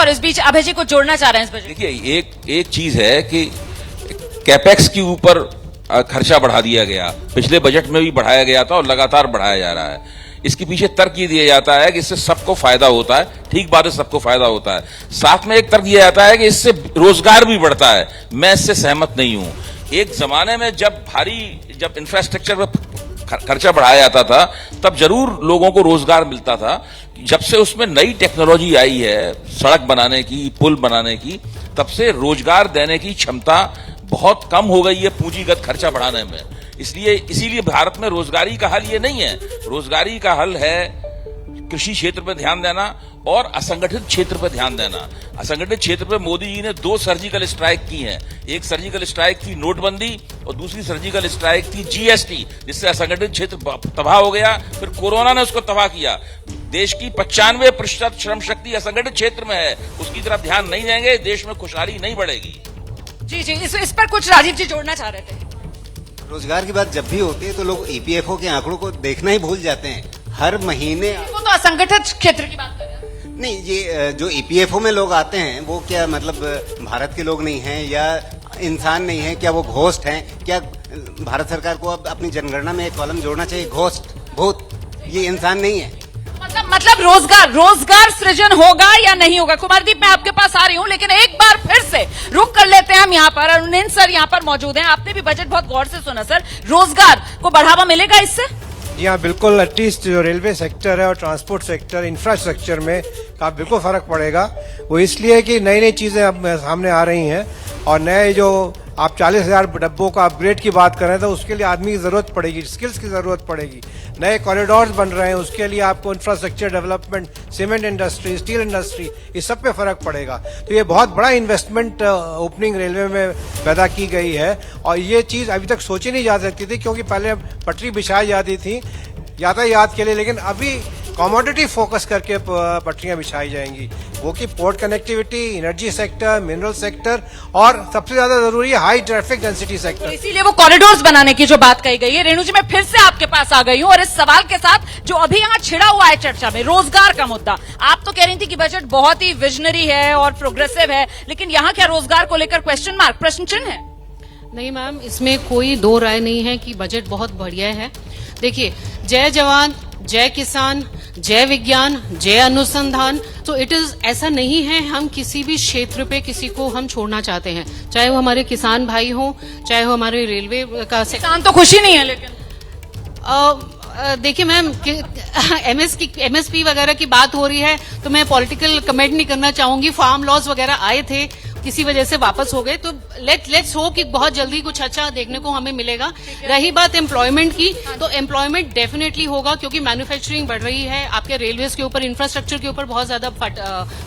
और इस बीच अभय जी को जोड़ना चाह रहे हैं इस बजट। देखिए, एक चीज है कि कैपेक्स के ऊपर खर्चा बढ़ा दिया गया, पिछले बजट में भी बढ़ाया गया था और लगातार बढ़ाया जा रहा है। इसके पीछे तर्क ये दिया जाता है कि इससे सबको फायदा होता है। ठीक बात है, सबको फायदा होता है। साथ में एक तर्क दिया जाता है कि इससे रोजगार भी बढ़ता है। मैं इससे सहमत नहीं हूं। एक जमाने में जब इंफ्रास्ट्रक्चर पर खर्चा बढ़ाया जाता था तब जरूर लोगों को रोजगार मिलता था। जब से उसमें नई टेक्नोलॉजी आई है, सड़क बनाने की, पुल बनाने की, तब से रोजगार देने की क्षमता बहुत कम हो गई है पूंजीगत खर्चा बढ़ाने में। इसीलिए भारत में रोजगारी का हल ये नहीं है। रोजगारी का हल है कृषि क्षेत्र पर ध्यान देना और असंगठित क्षेत्र पर ध्यान देना। असंगठित क्षेत्र पर मोदी जी ने 2 सर्जिकल स्ट्राइक की हैं। एक सर्जिकल स्ट्राइक थी नोटबंदी और दूसरी सर्जिकल स्ट्राइक थी जीएसटी, जिससे असंगठित क्षेत्र तबाह हो गया। फिर कोरोना ने उसको तबाह किया। देश की 95% श्रम शक्ति असंगठित क्षेत्र में है। उसकी तरफ ध्यान नहीं देंगे, देश में खुशहाली नहीं बढ़ेगी। जी, इस पर कुछ राजीव जी जोड़ना चाह रहे थे। रोजगार की बात जब भी होती है तो लोग ईपीएफओ के आंकड़ों को देखना ही भूल जाते हैं। हर महीने वो तो असंगठित क्षेत्र की बात कर रहे हैं। नहीं, ये जो ईपीएफओ में लोग आते हैं वो क्या मतलब भारत के लोग नहीं हैं या इंसान नहीं है? क्या वो घोस्ट हैं? क्या भारत सरकार को अब अपनी जनगणना में एक कॉलम जोड़ना चाहिए, घोस्ट, भूत? ये इंसान नहीं है। मतलब रोजगार सृजन होगा या नहीं होगा? कुमारदीप, मैं आपके पास आ रही हूँ, लेकिन एक बार फिर से रुक कर लेते हैं हम यहाँ पर। अरुण सर यहाँ पर मौजूद हैं। आपने भी बजट बहुत गौर से सुना सर। रोजगार को बढ़ावा मिलेगा इससे? जी हाँ, बिल्कुल। एटलीस्ट जो रेलवे सेक्टर है और ट्रांसपोर्ट सेक्टर, इंफ्रास्ट्रक्चर में का बिल्कुल फर्क पड़ेगा। वो इसलिए कि नई नई चीजें अब सामने आ रही हैं और नए जो आप 40,000 डब्बों का अपग्रेड की बात करें तो उसके लिए आदमी की जरूरत पड़ेगी, स्किल्स की जरूरत पड़ेगी। नए कॉरिडोर्स बन रहे हैं, उसके लिए आपको infrastructure development, cement industry, steel industry, इस सब पे फर्क पड़ेगा। तो ये बहुत बड़ा इन्वेस्टमेंट ओपनिंग रेलवे में पैदा की गई है और ये चीज अभी तक सोची नहीं जा सकती थी, क्योंकि पहले पटरी बिछाई जाती थी यातायात के लिए, लेकिन अभी कमोडिटी फोकस करके पटरियां बिछाई जाएंगी, वो कि port connectivity, energy sector, mineral sector और सबसे ज्यादा जरूरी है हाई ट्रैफिक डेंसिटी सेक्टर। इसीलिए वो कॉरिडोर्स बनाने की जो बात कही गई है। रेणु जी, मैं फिर से आपके पास आ गई हूँ और इस सवाल के साथ जो अभी यहाँ छिड़ा हुआ है चर्चा में, रोजगार का मुद्दा। आप तो कह रही थी कि बजट बहुत ही विजनरी है और प्रोग्रेसिव है, लेकिन यहाँ क्या रोजगार को लेकर क्वेश्चन मार्क, प्रश्न चिन्ह है? नहीं मैम, इसमें कोई दो राय नहीं है कि बजट बहुत बढ़िया है। देखिए, जय जवान, जय किसान, जय विज्ञान, जय अनुसंधान, तो इट इज ऐसा नहीं है हम किसी भी क्षेत्र पे किसी को हम छोड़ना चाहते हैं, चाहे वो हमारे किसान भाई हों, चाहे वो हमारे रेलवे का किसान तो खुशी नहीं है। लेकिन देखिए मैम, एमएसपी वगैरह की बात हो रही है तो मैं पॉलिटिकल कमेंट नहीं करना चाहूंगी। फार्म लॉज वगैरह आए थे, किसी वजह से वापस हो गए, तो लेट्स होप कि बहुत जल्दी कुछ अच्छा देखने को हमें मिलेगा। रही बात एम्प्लॉयमेंट की, तो एम्प्लॉयमेंट डेफिनेटली होगा, क्योंकि मैन्युफैक्चरिंग बढ़ रही है, आपके रेलवेज के ऊपर, इंफ्रास्ट्रक्चर के ऊपर बहुत ज्यादा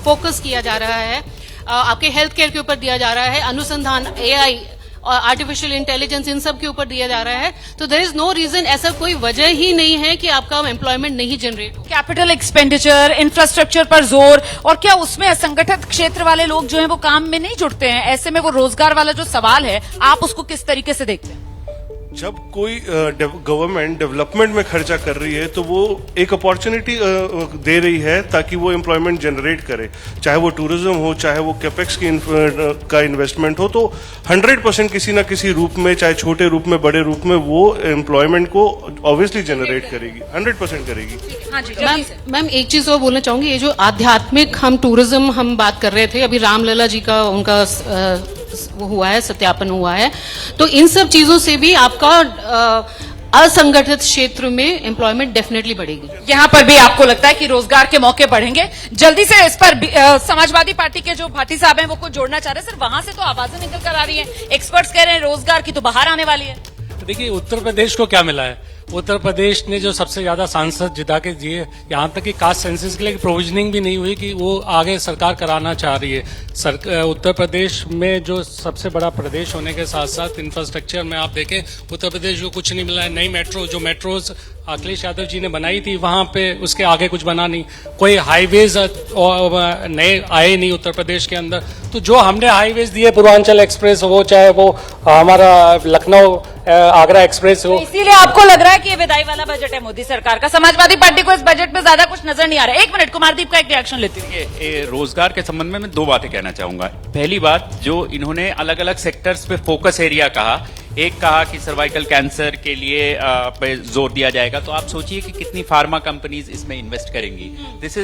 फोकस किया जा रहा है, आपके हेल्थ केयर के ऊपर दिया जा रहा है, अनुसंधान, एआई और आर्टिफिशियल इंटेलिजेंस, इन सब के ऊपर दिया जा रहा है। तो देयर इज नो रीजन, ऐसा कोई वजह ही नहीं है कि आपका एम्प्लॉयमेंट नहीं जनरेट हो। कैपिटल एक्सपेंडिचर, इंफ्रास्ट्रक्चर पर जोर, और क्या उसमें असंगठित क्षेत्र वाले लोग जो हैं वो काम में नहीं जुड़ते हैं? ऐसे में वो रोजगार वाला जो सवाल है, आप उसको किस तरीके से देखते हैं? जब कोई गवर्नमेंट डेवलपमेंट में खर्चा कर रही है तो वो एक अपॉर्चुनिटी दे रही है ताकि वो एम्प्लॉयमेंट जनरेट करे, चाहे वो टूरिज्म हो, चाहे वो कैपेक्स का इन्वेस्टमेंट हो, तो 100% किसी ना किसी रूप में, चाहे छोटे रूप में, बड़े रूप में, वो एम्प्लॉयमेंट को ऑब्वियसली जनरेट करेगी, 100% करेगी। हाँ जी, मैम एक चीज और बोलना चाहूंगी, ये जो आध्यात्मिक हम टूरिज्म हम बात कर रहे थे, अभी रामलला जी का उनका वो हुआ है, सत्यापन हुआ है, तो इन सब चीजों से भी आपका असंगठित क्षेत्र में एम्प्लॉयमेंट डेफिनेटली बढ़ेगी। यहाँ पर भी आपको लगता है कि रोजगार के मौके बढ़ेंगे? जल्दी से इस पर समाजवादी पार्टी के जो भाटी साहब हैं वो कुछ जोड़ना चाह रहे हैं। सर, वहां से तो आवाजें निकल कर आ रही हैं, एक्सपर्ट्स कह रहे हैं रोजगार की तो बाहर आने वाली है। देखिए, उत्तर प्रदेश को क्या मिला है? उत्तर प्रदेश ने जो सबसे ज्यादा सांसद जिता के दिए, यहाँ तक कि कास्ट सेंसस के लिए प्रोविजनिंग भी नहीं हुई कि वो आगे सरकार कराना चाह रही है। उत्तर प्रदेश में जो सबसे बड़ा प्रदेश होने के साथ साथ इंफ्रास्ट्रक्चर में आप देखें, उत्तर प्रदेश को कुछ नहीं मिला है। नई मेट्रो, जो मेट्रोज अखिलेश यादव जी ने बनाई थी, वहां पे उसके आगे कुछ बना नहीं, कोई हाईवेज नए आए नहीं उत्तर प्रदेश के अंदर। तो जो हमने हाईवेज दिए, पूर्वांचल एक्सप्रेस हो, चाहे वो हमारा लखनऊ आगरा एक्सप्रेस हो। इसीलिए आपको लग रहा है कि ये विदाई वाला बजट है मोदी सरकार का। समाजवादी पार्टी को इस बजट में ज्यादा कुछ नजर नहीं आ रहा है। 1 मिनट, कुमारदीप का एक रिएक्शन लेती हूँ। ये रोजगार के संबंध में मैं 2 बातें कहना चाहूंगा। पहली बात, जो इन्होंने अलग अलग सेक्टर्स पे फोकस एरिया कहा, एक कहा कि सर्वाइकल कैंसर के लिए पे जोर दिया जाएगा, तो आप सोचिए कि कितनी फार्मा कंपनीज इसमें इन्वेस्ट करेंगी। This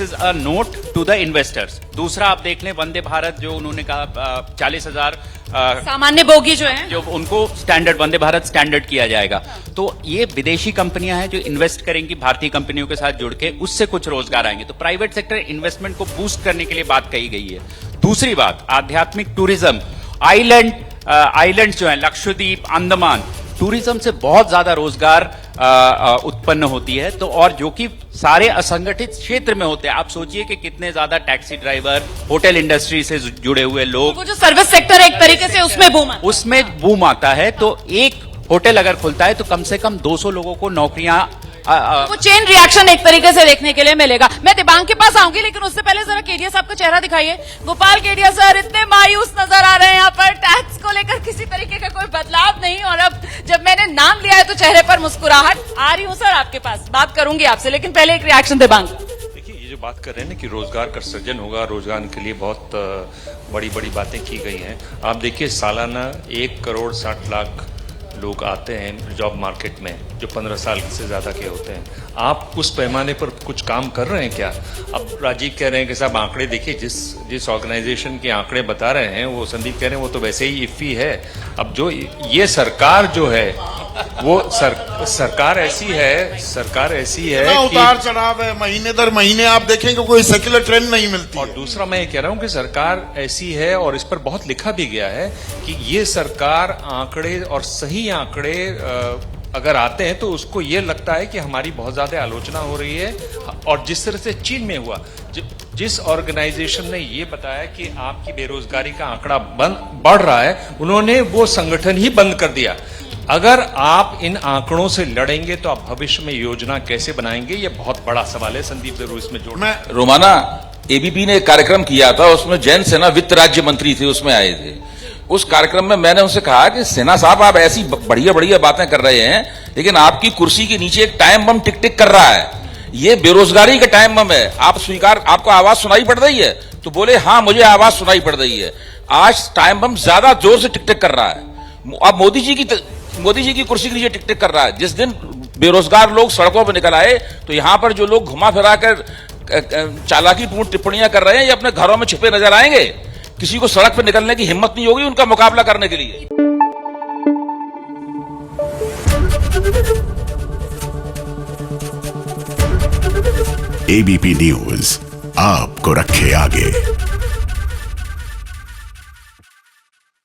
is a note to the investors. दूसरा, आप देख लें वंदे भारत, जो उन्होंने कहा 40,000 सामान्य बोगी जो है, जो उनको स्टैंडर्ड वंदे भारत स्टैंडर्ड किया जाएगा। तो ये विदेशी कंपनियां हैं जो इन्वेस्ट करेंगी भारतीय कंपनियों के साथ जुड़ के, उससे कुछ रोजगार आएंगे। तो प्राइवेट सेक्टर इन्वेस्टमेंट को बूस्ट करने के लिए बात कही गई है। दूसरी बात, आध्यात्मिक टूरिज्म, आइलैंड्स जो है लक्षद्वीप, अंडमान, टूरिज्म से बहुत ज्यादा रोजगार उत्पन्न होती है। तो और जो कि सारे असंगठित क्षेत्र में होते हैं। आप सोचिए कि कितने ज्यादा टैक्सी ड्राइवर, होटल इंडस्ट्री से जुड़े हुए लोग, वो जो सर्विस सेक्टर है एक तरीके से उसमें बूम आता है। तो एक होटल अगर खुलता है तो कम से कम 200 लोगों को नौकरियां वो चेन रिएक्शन एक तरीके से देखने के लिए मिलेगा। मैं दिबांग के पास आऊंगी, लेकिन उससे पहले जरा केडिया साहब का चेहरा दिखाइए। गोपाल केडिया सर इतने मायूस नजर आ रहे हैं यहाँ पर। टैक्स को लेकर किसी तरीके का कोई बदलाव नहीं, और अब जब मैंने नाम लिया है तो चेहरे पर मुस्कुराहट। आ रही हूँ सर आपके पास, बात करूंगी आपसे, लेकिन पहले एक रिएक्शन दिबांग। देखिए, ये जो बात कर रहे हैं ना कि रोजगार का सृजन होगा, रोजगार के लिए बहुत बड़ी बड़ी बातें की गई हैं। आप देखिए, सालाना 1 करोड़ 60 लाख लोग आते हैं जॉब मार्केट में, जो 15 साल से ज्यादा के होते हैं। आप उस पैमाने पर कुछ काम कर रहे हैं क्या? अब राजीव कह रहे हैं कि साहब आंकड़े देखिए, जिस ऑर्गेनाइजेशन के आंकड़े बता रहे हैं, वो संदीप कह रहे हैं वो तो वैसे ही इफ़ी है। अब जो ये सरकार जो है वो सरकार ऐसी है कि उतार चढ़ाव है, महीने दर महीने आप देखेंगे कोई सेक्युलर ट्रेंड नहीं मिलती। और दूसरा मैं ये कह रहा हूं कि सरकार ऐसी है, और इस पर बहुत लिखा भी गया है कि ये सरकार आंकड़े और सही आंकड़े अगर आते हैं तो उसको ये लगता है कि हमारी बहुत ज्यादा आलोचना हो रही है। और जिस तरह से चीन में हुआ, जिस ऑर्गेनाइजेशन ने ये बताया कि आपकी बेरोजगारी का आंकड़ा बढ़ रहा है, उन्होंने वो संगठन ही बंद कर दिया। अगर आप इन आंकड़ों से लड़ेंगे तो आप भविष्य में योजना कैसे बनाएंगे, ये बहुत बड़ा सवाल है। संदीप जरूर इसमें जोड़। रोमाना, एबीपी ने एक कार्यक्रम किया था, उसमें जयंत सिन्हा वित्त राज्य मंत्री थे, उसमें आए थे। उस कार्यक्रम में मैंने उनसे कहा कि सिन्हा साहब, आप ऐसी बढ़िया बढ़िया बातें कर रहे हैं, लेकिन आपकी कुर्सी के नीचे एक टाइम बम टिक टिक कर रहा है। ये बेरोजगारी का टाइम बम है। आपको आवाज सुनाई पड़ रही है? तो बोले हाँ, मुझे आवाज सुनाई पड़ रही है। आज टाइम बम ज्यादा जोर से टिक टिक कर रहा है। अब मोदी जी की कुर्सी के नीचे टिक टिक कर रहा है। जिस दिन बेरोजगार लोग सड़कों पर निकल आए, तो यहां पर जो लोग घुमा फिरा कर चालाकीपूर्ण टिप्पणियां कर रहे हैं, ये अपने घरों में छिपे नजर आएंगे। किसी को सड़क पर निकलने की हिम्मत नहीं होगी उनका मुकाबला करने के लिए। एबीपी न्यूज आपको रखे आगे।